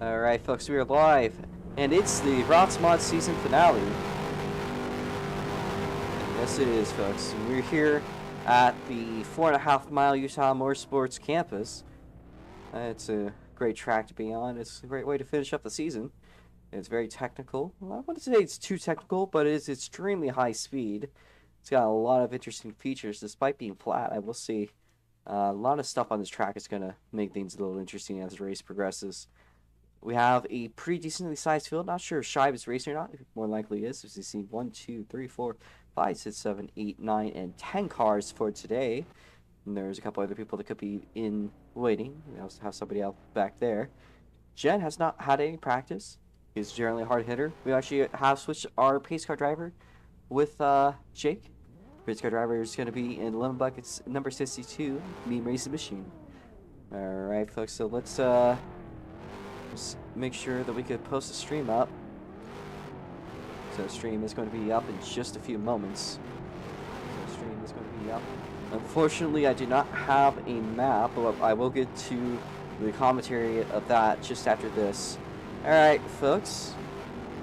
Alright, folks, we are live, and it's the ROX Mod season finale. Yes, it is, folks. We're here at the 4.5 mile Utah Motorsports campus. It's a great track to be on. It's a great way to finish up the season. It's very technical. Well, I wouldn't say it's too technical, but it is extremely high speed. It's got a lot of interesting features, despite being flat. I will say a lot of stuff on this track is going to make things a little interesting as the race progresses. We have a pretty decently sized field. Not sure if Shibe is racing or not. More likely is. As you see, 1, 2, 3, 4, 5, 6, 7, 8, 9, and 10 cars for today. And there's a couple other people that could be in waiting. We also have somebody out back there. Jen has not had any practice. He's generally a hard hitter. We actually have switched our pace car driver with Jake. Pace car driver is going to be in Lemon Buckets number 62, Meme Racing Machine. Alright, folks, so let's just make sure that we could post the stream up. So the stream is going to be up in just a few moments. Unfortunately, I do not have a map, but I will get to the commentary of that just after this. Alright, folks.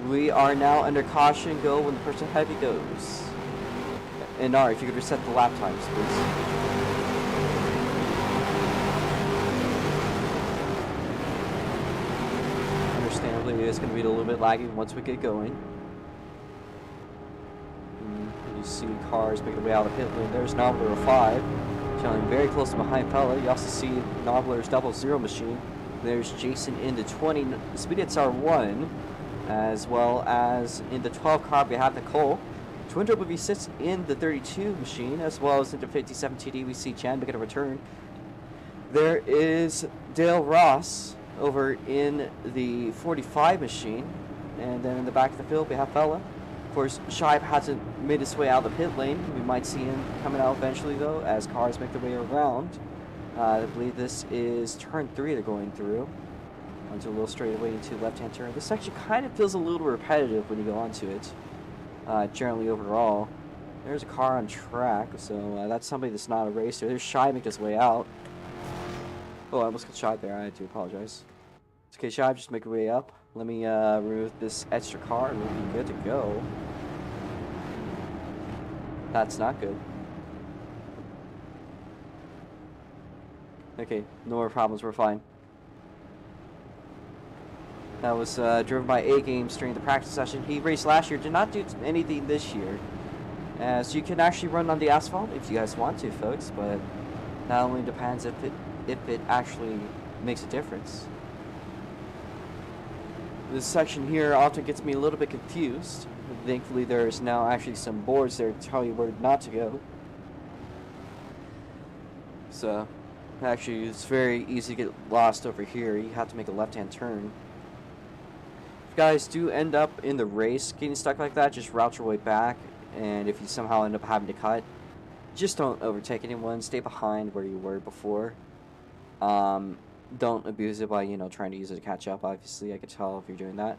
We are now under caution. Go when the person heavy goes. And Nara, if you could reset the lap times, please. Understandably, it's going to be a little bit laggy once we get going. You see cars making their way out of the pit lane. There's Nobbler 5, trailing very close to behind Fella. You also see Nobbler's 00 machine. There's Jason in the 20 Speedits R1, as well as in the 12 car we have Nicole. Twin Turbo V6 in the 32 machine, as well as in the 57 TD we see Chan making a return. There is Dale Ross over in the 45 machine, and then in the back of the field we have Fella. Of course, Shibe hasn't made his way out of the pit lane. We might see him coming out eventually, though, as cars make their way around. I believe this is turn 3 they're going through. Onto a little straightaway into left-hand turn. This section kind of feels a little repetitive when you go onto it. Generally, overall. There's a car on track, so that's somebody that's not a racer. There's Shibe making his way out. Oh, I almost got Shibe there. I do apologize. It's okay, Shibe, just make your way up. Let me remove this extra car and we'll be good to go. That's not good. Okay, no more problems, we're fine. That was driven by A-Games during the practice session. He raced last year, did not do anything this year. So you can actually run on the asphalt if you guys want to, folks, but that only depends if it actually makes a difference. This section here often gets me a little bit confused. Thankfully, there's now actually some boards there to tell you where not to go. So, actually, it's very easy to get lost over here. You have to make a left-hand turn. If you guys do end up in the race getting stuck like that, just route your way back. And if you somehow end up having to cut, just don't overtake anyone. Stay behind where you were before. Don't abuse it by, trying to use it to catch up. Obviously, I could tell if you're doing that.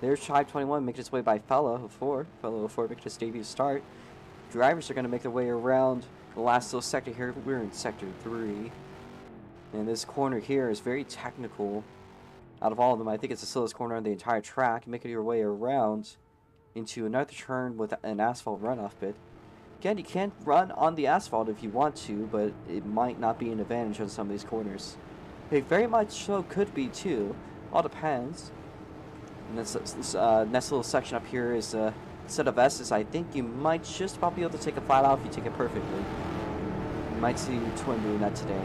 There's Tribe 21 making its way by Fellow 4. Fellow 4 making its debut start. Drivers are going to make their way around the last little sector here. We're in Sector 3. And this corner here is very technical. Out of all of them, I think it's the slowest corner on the entire track. Making your way around into another turn with an asphalt runoff bit. Again, you can run on the asphalt if you want to, but it might not be an advantage on some of these corners. It very much so could be too. All depends. And this next little section up here is a set of S's. I think you might just about be able to take a flat out if you take it perfectly. You might see Twin doing that today.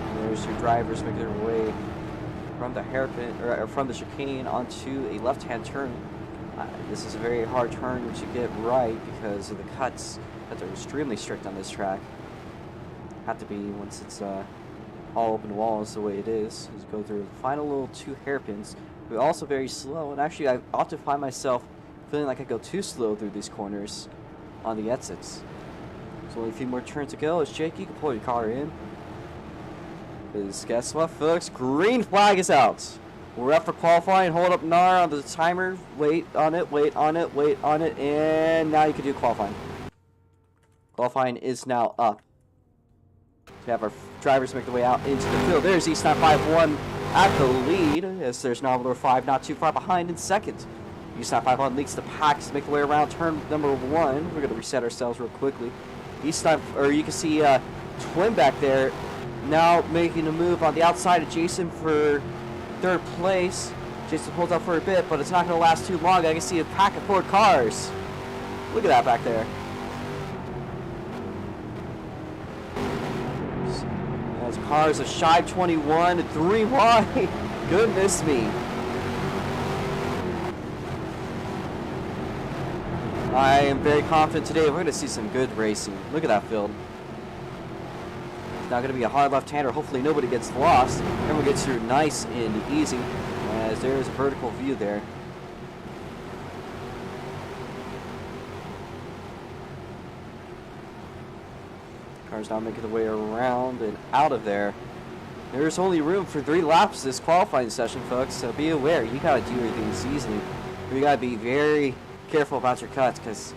And there's your drivers making their way from the hairpin or from the chicane onto a left-hand turn. This is a very hard turn to get right because of the cuts that are extremely strict on this track. Have to be once it's all open walls the way it is. Just go through the final little 2 hairpins. We're also very slow, and actually I often find myself feeling like I go too slow through these corners on the exits. So only a few more turns to go. As Jake, you can pull your car in. Because guess what, folks? Green flag is out. We're up for qualifying. Hold up NAR on the timer. Wait on it, wait on it, wait on it, and now you can do qualifying. Qualifying is now up. We have our drivers make their way out into the field. There's East 951 at the lead, as there's Novelor 5 not too far behind in second. Eastside 5 on leaks the packs to make the way around turn number 1. We're going to reset ourselves real quickly. Eastside, or you can see Twin back there now making a move on the outside of Jason for third place. Jason holds up for a bit, but it's not going to last too long. I can see a pack of 4 cars. Look at that back there. As cars of Shive 21 and 3 wide. Goodness me. I am very confident today we're going to see some good racing. Look at that field. It's not going to be a hard left-hander. Hopefully nobody gets lost. Everyone gets through nice and easy, as there is a vertical view there. Cars now making the way around and out of there. There's only room for 3 laps this qualifying session, folks, so be aware. You got to do everything easily. You got to be very careful about your cuts, because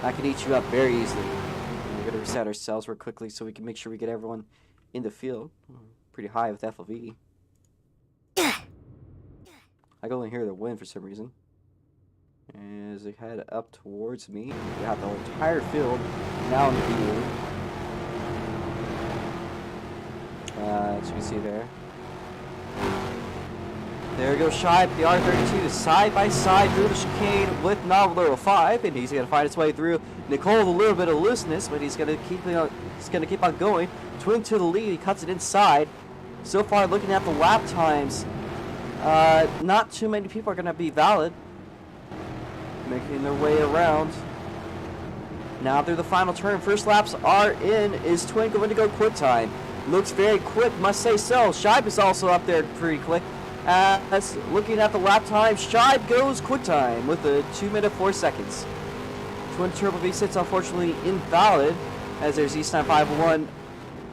that can eat you up very easily. We're going to reset ourselves real quickly so we can make sure we get everyone in the field. Pretty high with FLV. I can only hear the wind for some reason. As they head up towards me, we have the entire field now in the view. As you can see there. There goes Shive, the R32, side by side through the chicane with Novelero 5, and he's going to find his way through. Nicole with a little bit of looseness, but he's going to keep on going. Twin to the lead, he cuts it inside. So far, looking at the lap times, not too many people are going to be valid, making their way around. Now through the final turn, first laps are in. Is Twin going to go quick time? Looks very quick, must say so. Shive is also up there pretty quick. That's looking at the lap time. Shive goes quick time with a 2 minute 4 seconds. Twin Turbo V6 unfortunately invalid, as there's Eastern 501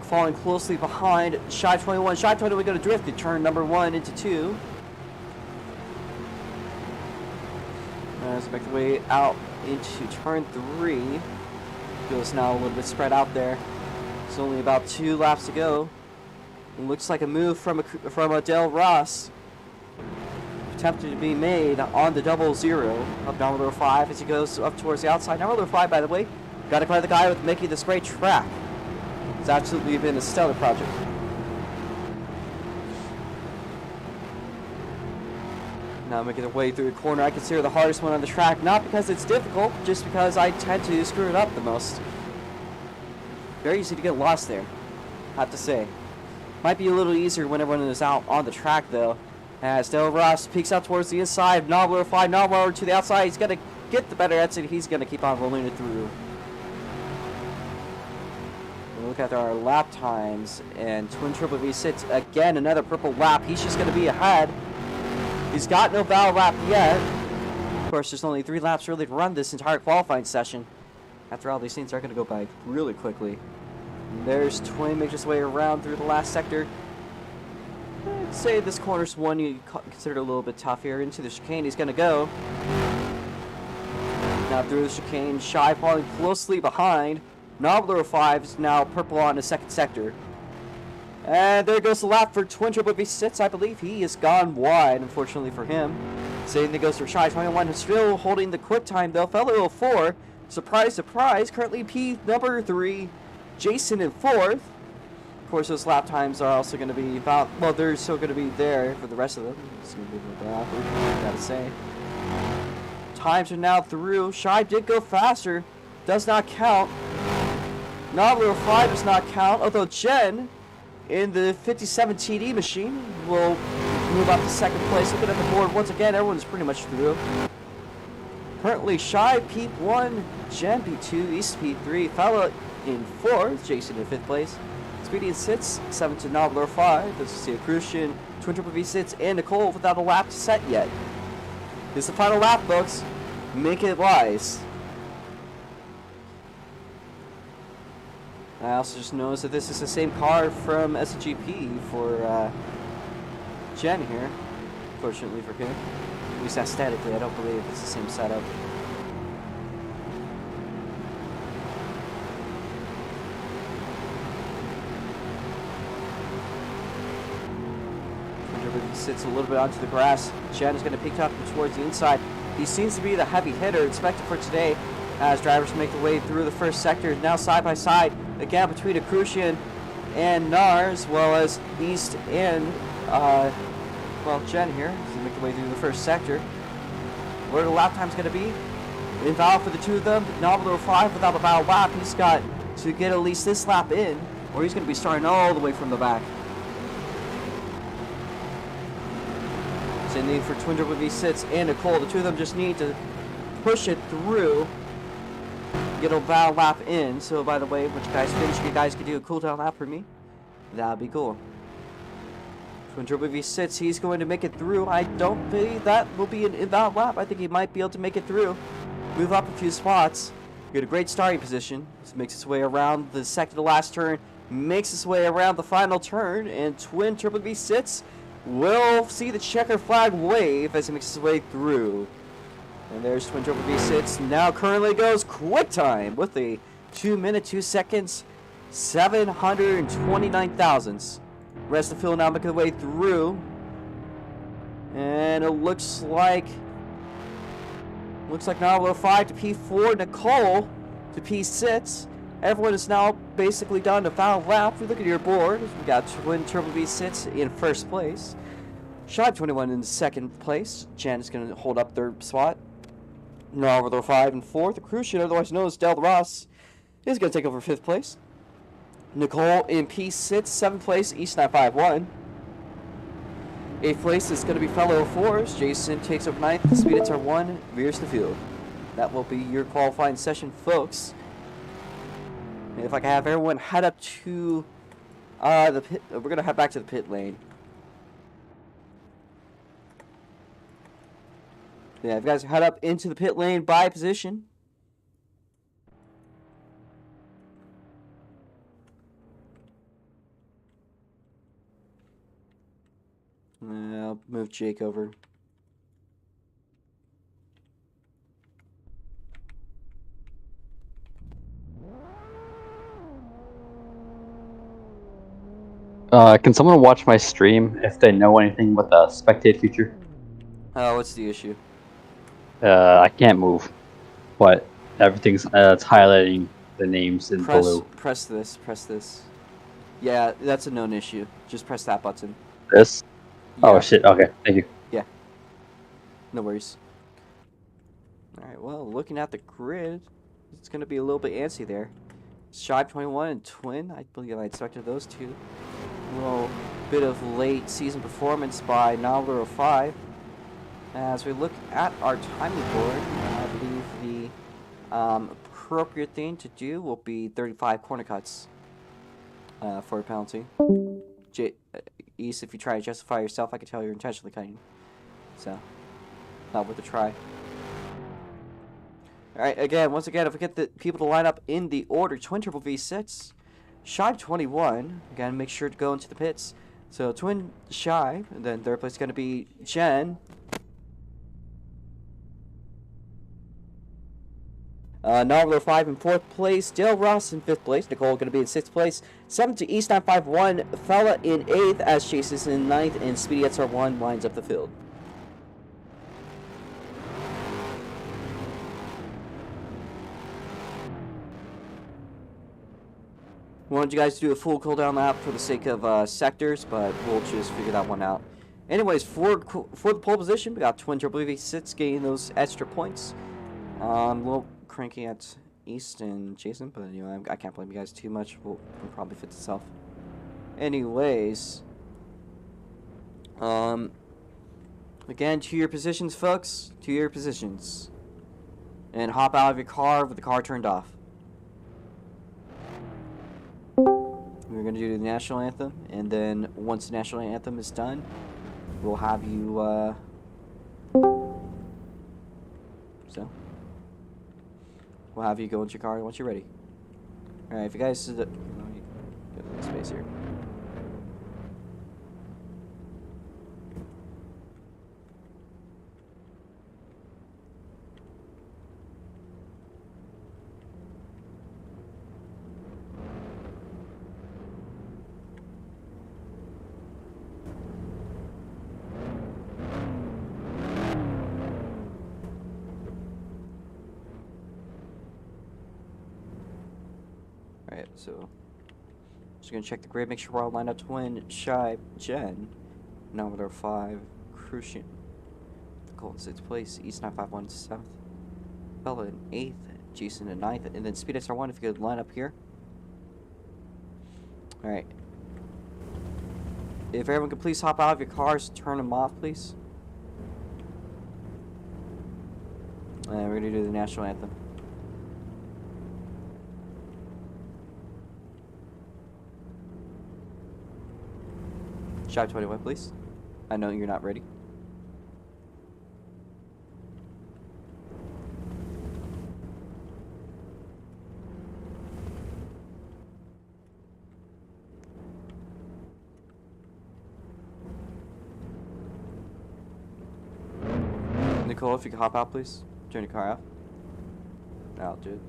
falling closely behind Shive 21. Shive 21 going to drift at turn number 1 into 2. As we make the way out into turn 3. Feels now a little bit spread out there. It's only about 2 laps to go. It looks like a move from Adele Ross attempted to be made on the 00 of Novelero 5 as he goes up towards the outside. Novelero 5, by the way, got to credit the guy with making this great track. It's absolutely been a stellar project. Now making the way through the corner, I consider the hardest one on the track, not because it's difficult, just because I tend to screw it up the most. Very easy to get lost there, I have to say. Might be a little easier when everyone is out on the track, though. As Del Ross peeks out towards the inside, Novelero 5, Novelero to the outside. He's going to get the better exit. He's going to keep on rolling it through. We'll look at our lap times, and Twin Turbo V6, again, another purple lap. He's just going to be ahead. He's got no valid lap yet. Of course, there's only 3 laps really to run this entire qualifying session. After all, these things are going to go by really quickly. And there's Twin making his way around through the last sector. I'd say this corner's one you consider a little bit tough here. Into the chicane he's going to go. Now through the chicane, Shive falling closely behind. Novelero 5 is now purple on the second sector. And there goes the lap for Twin Turbo V6. I believe he has gone wide, unfortunately for him. Same thing goes for Shive 21, who's still holding the quick time though. Fellow 04, surprise, surprise, currently P number 3, Jason in 4th. Of course, those lap times are also going to be about, well, they're still going to be there for the rest of them. It's going to be a little bit awkward, I gotta say. Times are now through. Shive did go faster, does not count. Novelero 5 does not count, although Jen in the 57 TD machine will move up to second place. Looking at the board once again, everyone's pretty much through. Currently, Shive P1, Jen P2, East P3, Fella in 4th, Jason in 5th place. Speedy in 6th, 7th to Novelero 5. This is see Crucian, Twin Turbo V6, and Nicole without a lap set yet. This is the final lap, folks. Make it wise. I also just noticed that this is the same car from SGP for Jen here. Fortunately for him. At least aesthetically, I don't believe it's the same setup. sits a little bit onto the grass. Jen is going to pick up towards the inside. He seems to be the heavy hitter expected for today as drivers make their way through the first sector. Now side by side, again between Crucian and Nar, as well as East and, Jen here, as they make their way through the first sector. Where the lap time's going to be? Invalid for the two of them. Novel 5 without a valid lap. He's got to get at least this lap in, or he's going to be starting all the way from the back. Same thing for Twin Turbo V6 and Nicole. The two of them just need to push it through, get a valid lap in. So, by the way, once you guys finish, you guys can do a cooldown lap for me. That'd be cool. Twin Turbo V6, he's going to make it through. I don't think that will be an invalid lap. I think he might be able to make it through. Move up a few spots. Get a great starting position. Just makes its way around the second to last turn. Makes its way around the final turn. And Twin Turbo V6 will see the checker flag wave as he makes his way through. And there's Twin Turbo V6. Now currently goes quick time with a 2 minute 2 seconds 729 thousandths. Rest of the field now making their way through. And it looks like Novel 5 to P4, Nicole to P6. Everyone is now basically done to foul lap. If we look at your board, we got Twin Turbo V6 in first place. Shot 21 in second place. Jan is going to hold up third spot. Novel 5 in fourth. Crucian, otherwise known as Del Ross, is going to take over fifth place. Nicole in P6, 7th place, East 951. 8th place is going to be fellow 4s. Jason takes over 9th. Speedits are 1, veers the field. That will be your qualifying session, folks. And if I can have everyone head up to the pit, we're going to head back to the pit lane. Yeah, if you guys head up into the pit lane by position. I'll move Jake over. Can someone watch my stream if they know anything with a spectate feature? What's the issue? I can't move, but everything's it's highlighting the names in blue. Press this. Yeah, that's a known issue. Just press that button. This? Yeah. Oh shit, okay, thank you. Yeah. No worries. Alright, well, looking at the grid, it's going to be a little bit antsy there. Shive 21 and Twin, I believe I expected those two. A little bit of late season performance by Novel 5. As we look at our timing board, I believe the appropriate thing to do will be 35 corner cuts for a penalty. East, if you try to justify yourself, I can tell you're intentionally cutting. So, not worth a try. Alright, once again, if we get the people to line up in the order, Twin Turbo V6, Shive 21, again, make sure to go into the pits. So, Twin Shive, and then third place is going to be Jen. Novel 5 in 4th place, Dale Ross in 5th place, Nicole going to be in 6th place, 7th to East 951, Fella in 8th, as Chase is in 9th, and Speedy SR1 lines up the field. Wanted you guys to do a full cooldown lap for the sake of sectors, but we'll just figure that one out. Anyways, for the pole position, we got Twin Turbo V6 getting those extra points. A little cranky at East and Jason, but anyway, I can't blame you guys too much. We'll probably fix itself. Anyways, again, to your positions, folks. To your positions, and hop out of your car with the car turned off. We're gonna do the national anthem, and then once the national anthem is done, we'll have you. We'll have you go into your car once you're ready. Alright, if you guys... Get a space here. So, just gonna check the grid, make sure we're all lined up. Twin, Shy, Jen, number 5, Crucian, Cole in 6th place, East 951 South, Bella in 8th, Jason in 9th, and then Speed SR1 if you could line up here. Alright. If everyone could please hop out of your cars, turn them off, please. And we're gonna do the national anthem. Shy 21, please. I know you're not ready. Nicole, if you could hop out, please. Turn your car off. I'll do it.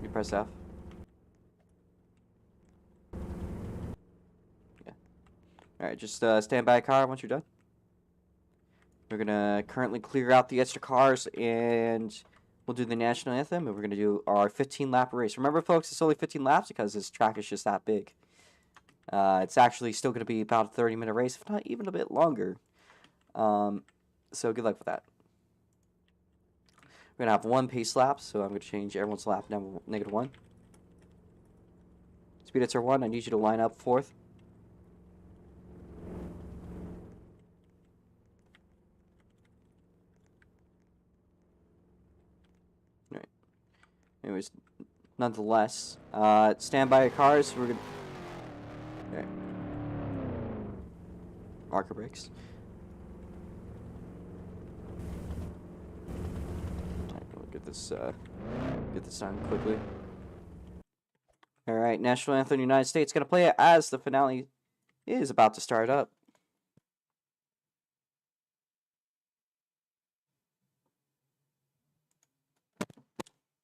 You press F. Yeah. Alright, just stand by a car once you're done. We're gonna currently clear out the extra cars and we'll do the national anthem and we're gonna do our 15-lap race. Remember, folks, it's only 15 laps because this track is just that big. It's actually still gonna be about a 30-minute race, if not even a bit longer. So good luck with that. We're going to have 1 pace lap, so I'm going to change everyone's lap down to -1. Speed SR1, I need you to line up 4th. Alright. Anyways, nonetheless, stand by your cars. We're going to... Alright. Marker brakes. Get this done quickly. Alright, National Anthem United States. Gonna play it as the finale is about to start up.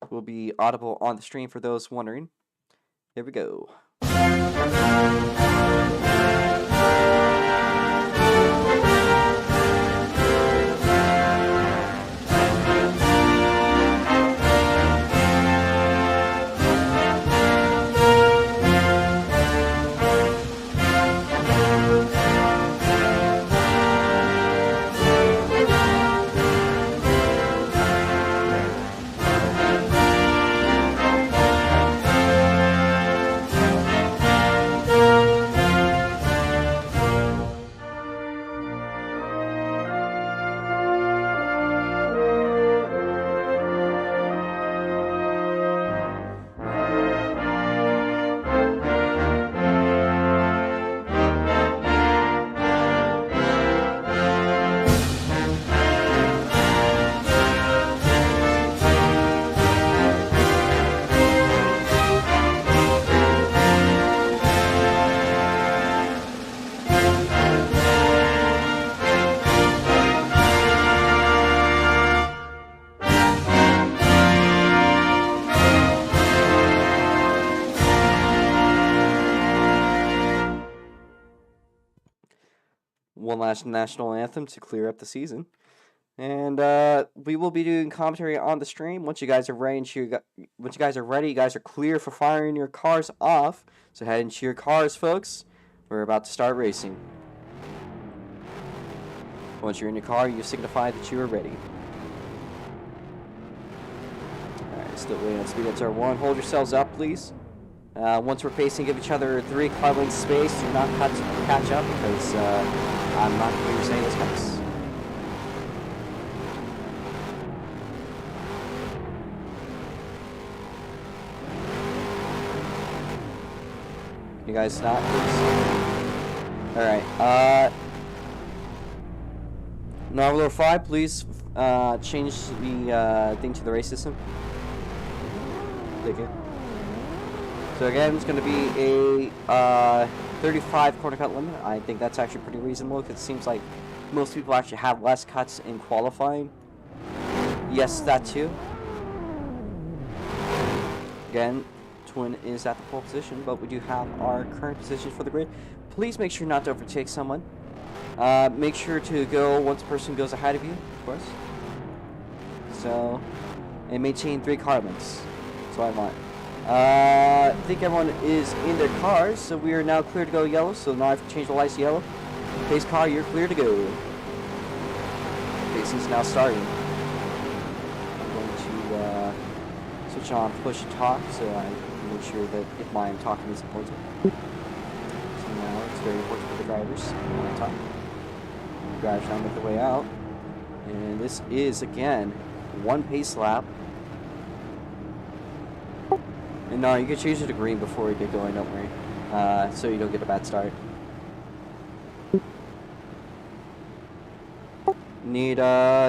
Will be audible on the stream for those wondering. Here we go. One last national anthem to clear up the season. And we will be doing commentary on the stream once you guys are ready. Once you guys are ready, you guys are clear for firing your cars off. So head into your cars, folks. We're about to start racing. Once you're in your car, you signify that you are ready. Alright, still waiting on Speed SR1. Hold yourselves up, please. Once we're pacing, give each other 3 car lengths space. Do not catch up because I'm not going to say this cuts. You guys stop, please. Alright, Novel 5, please change the thing to the race system. Thank you. So again, it's going to be a 35 corner cut limit. I think that's actually pretty reasonable because it seems like most people actually have less cuts in qualifying. Yes, that too. Again, Twin is at the pole position, but we do have our current position for the grid. Please make sure not to overtake someone. Make sure to go once a person goes ahead of you, of course. So, and maintain 3 car lengths. That's what I want. I think everyone is in their cars, so we are now clear to go yellow. So now I have to change the lights to yellow. Pace car, you're clear to go. Pace is now starting. I'm going to switch on push to talk, so I can make sure that if my talking is important. So now it's very important for the drivers when I talk. The drivers now make their way out. And this is, again, one pace lap. And no, you can change it to green before we get going, don't worry. So you don't get a bad start. Need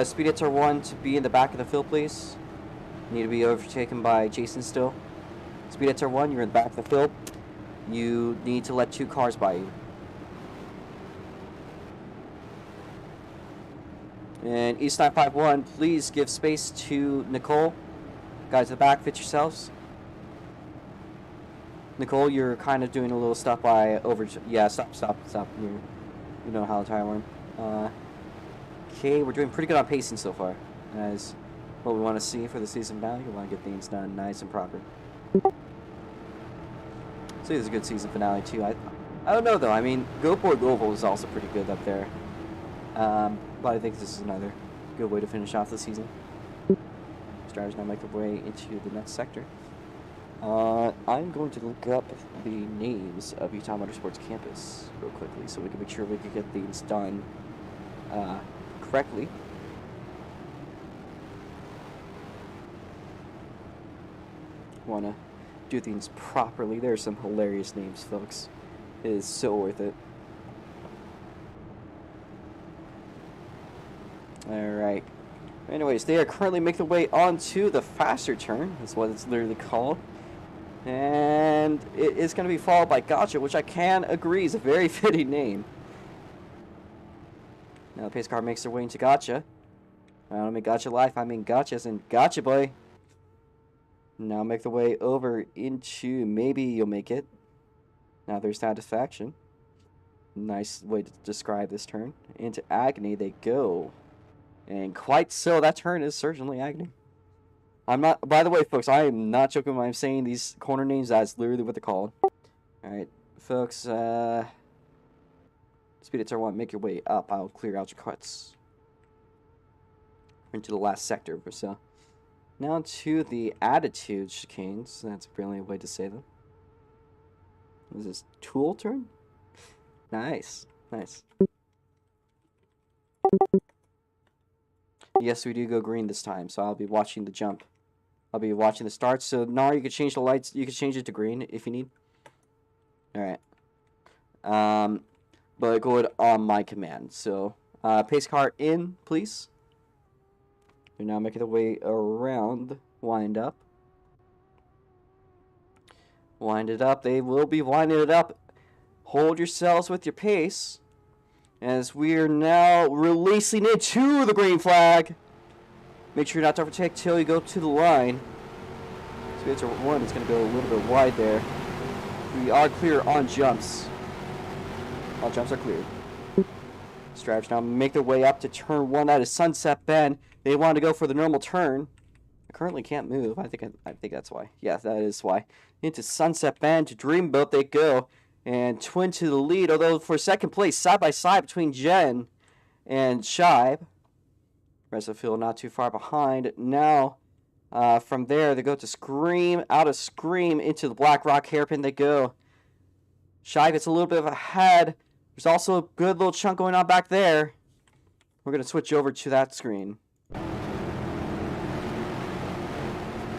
Speed Hits R1 to be in the back of the field, please. Need to be overtaken by Jason still. Speed Hits R1, you're in the back of the field. You need to let 2 cars by you. And East 951, please give space to Nicole. Guys in the back, fit yourselves. Nicole, you're kind of doing a little stuff by over... Yeah, stop. You know how to tire worm. Okay, we're doing pretty good on pacing so far. As what we want to see for the season finale. We want to get things done nice and proper. So it's a good season finale too. I don't know though. I mean, Go Boy Global is also pretty good up there. But I think this is another good way to finish off the season. Drivers now make their way into the next sector. I'm going to look up the names of Utah Motorsports Campus real quickly so we can make sure we can get things done correctly. Want to do things properly. There are some hilarious names, folks. It is so worth it. Alright. Anyways, they are currently making their way onto the faster turn. That's what it's literally called. And it is going to be followed by Gotcha, which I can agree is a very fitting name. Now the pace car makes their way into Gotcha. I don't mean Gotcha Life, I mean Gotcha as in Gotcha Boy. Now make their way over into Maybe You'll Make It. Now there's Satisfaction. Nice way to describe this turn. Into Agony they go. And quite so, that turn is certainly Agony. I'm not, by the way, folks, I am not joking when I'm saying these corner names. That's literally what they're called. Alright, folks, Speed Hits R1, make your way up. I'll clear out your cuts. Into the last sector, so. Now to the Attitude chicanes. That's a brilliant way to say them. Is this Tool turn? Nice. Yes, we do go green this time, so I'll be watching the jump. I'll be watching the start. So now you can change the lights. You can change it to green if you need. Alright. But go it on my command. So, pace car in, please. You're now making the way around. Wind up. Wind it up. They will be winding it up. Hold yourselves with your pace. As we are now releasing it to the green flag. Make sure not to overtake till you go to the line. So it's one. It's going to go a little bit wide there. We are clear on jumps. All jumps are cleared. Drivers now make their way up to turn 1. That is Sunset Bend. They want to go for the normal turn. I currently can't move. I think that's why. Yeah, that is why. Into Sunset Bend to Dreamboat they go. And Twin to the lead, although for second place, side by side between Jen and Shibe. Rest of the field not too far behind. Now, from there, they go to Scream. Out of Scream into the Black Rock hairpin they go. Shibe gets a little bit of a head. There's also a good little chunk going on back there. We're going to switch over to that screen.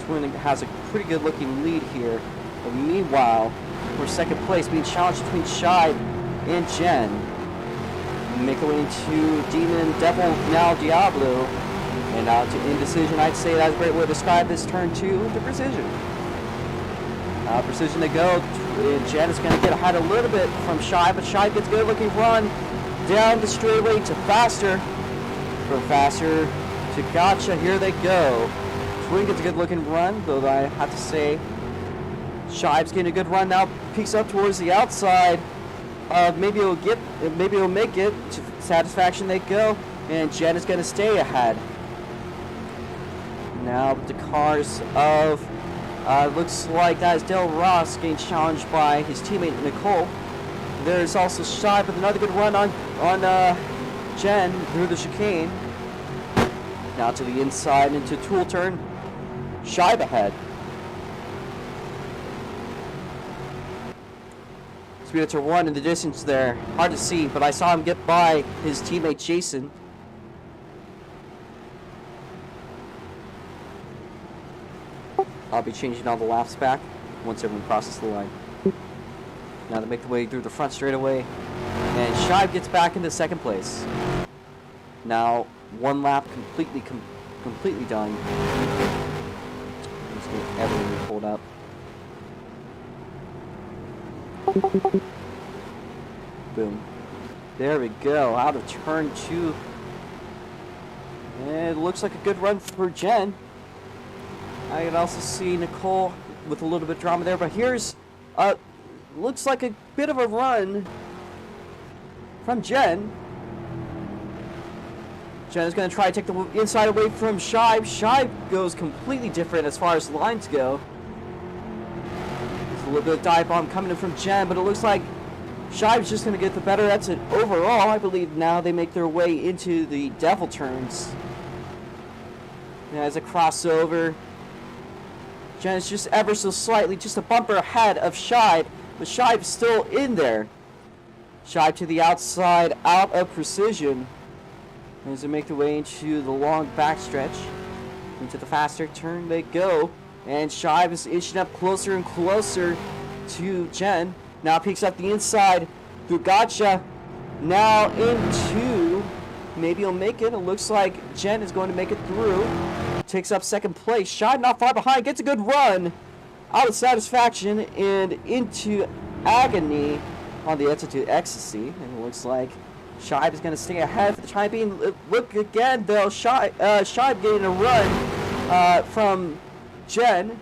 Twin has a pretty good looking lead here. But meanwhile, for second place, being challenged between Shibe and Jen. Make our way into Demon, Devil, now Diablo. And now to Indecision. I'd say that's a great way to describe this turn 2 to Precision. Precision they go. And Jen is going to get ahead a little bit from Shibe, but Shibe gets a good looking run down the straightaway to Faster. From Faster to Gotcha. Here they go. Twin gets a good looking run, though I have to say Shibe's getting a good run now, peeks up towards the outside. Maybe it'll make it to Satisfaction they go, and Jen is going to stay ahead. Now the cars of Looks like that is ROX getting challenged by his teammate Nicole. There's also Shive with another good run on Jen through the chicane. Now to the inside into tool turn. Shive ahead. Speedster 1 in the distance there. Hard to see, but I saw him get by his teammate Jason. I'll be changing all the laps back once everyone crosses the line. Now they make the way through the front straightaway. And Shive gets back into second place. Now, one lap completely done. Let's get everything pulled up. Boom. There we go. Out of turn 2. And it looks like a good run for Jen. I can also see Nicole with a little bit of drama there. But here's, looks like a bit of a run from Jen. Jen is going to try to take the inside away from Shive. Shive goes completely different as far as lines go. There's a little bit of dive bomb coming in from Jen, but it looks like Shive's just going to get the better. That's it. Overall, I believe now they make their way into the devil turns. Now as a crossover, Jen is just ever so slightly, just a bumper ahead of Shive, but Shive is still in there. Shive to the outside, out of precision. As they make their way into the long backstretch, into the faster turn they go, and Shive is inching up closer and closer to Jen. Now peeks up the inside through Gotcha. Now into, maybe he'll make it. It looks like Jen is going to make it through. Takes up second place. Shive not far behind, gets a good run out of Satisfaction and into Agony on the exit to Ecstasy. And it looks like Shive is going to stay ahead for the time being. Look again, though. Shive getting a run from Jen.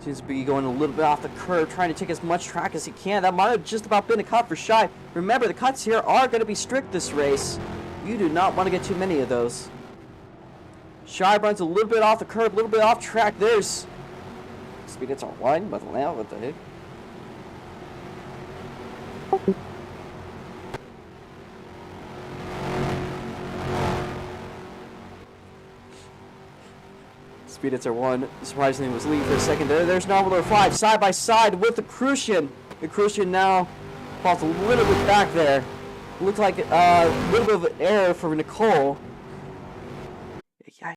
Seems to be going a little bit off the curve, trying to take as much track as he can. That might have just about been a cut for Shive. Remember, the cuts here are going to be strict this race. You do not want to get too many of those. Shive runs a little bit off the curve, a little bit off track. There's Speedster 1, but now what the heck? Speedster 1 surprisingly was leading for a second there. There's Novel 5 side by side with the Crucian. The Crucian now falls a little bit back there. Looked like a little bit of an error for Nicole.